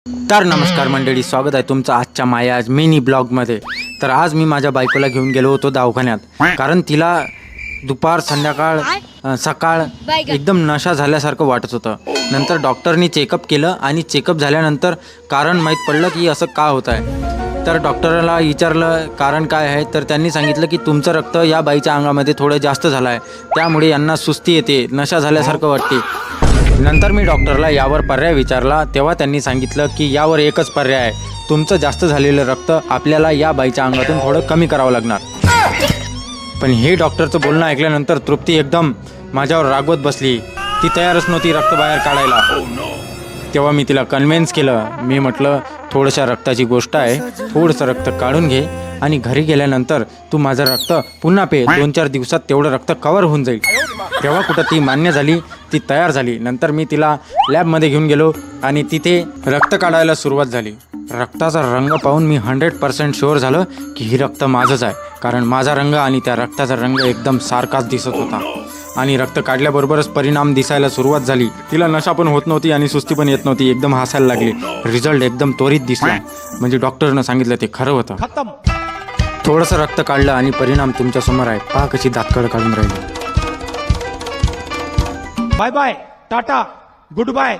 तर नमस्कार मंडळी, स्वागत आहे तुमचं आजच्या मायाज मिनी ब्लॉगमध्ये। तर आज मी माझ्या बायकोला घेऊन गेलो होतो दवाखान्यात, कारण तिला दुपार संध्याकाळ सकाळ एकदम नशा झाल्यासारखं वाटत होतं। नंतर डॉक्टरनी चेकअप केलं आणि चेकअप झाल्यानंतर कारण माहीत पडलं की असं का होत आहे। तर डॉक्टरला विचारलं कारण काय आहे, तर त्यांनी सांगितलं की तुमचं रक्त या बाईच्या अंगामध्ये थोडं जास्त झालं आहे, त्यामुळे यांना सुस्ती येते, नशा झाल्यासारखं वाटते। नंतर मी डॉक्टरला यावर पर्याय विचारला, तेव्हा त्यांनी सांगितलं की यावर एकच पर्याय आहे, तुमचं जास्त झालेलं रक्त आपल्याला या बाईच्या अंगातून थोडं कमी करावं लागणार। पण हे डॉक्टरचं बोलणं ऐकल्यानंतर तृप्ती एकदम माझ्यावर रागवत बसली। ती तयारच नव्हती रक्त बाहेर काढायला। तेव्हा मी तिला कन्व्हिन्स केलं। मी म्हटलं थोडंशा रक्ताची गोष्ट आहे, थोडंसं रक्त काढून घे आणि घरी गेल्यानंतर तू माझं रक्त पुन्हा पे, 2-4 दिवसात तेवढं रक्त कव्हर होऊन जाईल। तेव्हा कुठं ती मान्य झाली, ती तयार झाली। नंतर मी तिला लॅबमध्ये घेऊन गेलो आणि तिथे रक्त काढायला सुरुवात झाली। रक्ताचा रंग पाहून मी 100% शुअर झालं की ही रक्त माझंच आहे, कारण माझा रंग आणि त्या रक्ताचा रंग एकदम सारखाच दिसत होता। आणि रक्त काढल्याबरोबरच परिणाम दिसायला सुरुवात झाली। तिला नशा पण होत नव्हती आणि सुस्ती पण येत नव्हती, एकदम हसायला लागली। रिझल्ट एकदम त्वरित दिसला, म्हणजे डॉक्टरनं सांगितलं ते खरं होतं। थोडंसं रक्त काढलं आणि परिणाम तुमच्या समोर आहे, पहा कशी दातकड काढून राहिली। Bye bye, tata, good bye.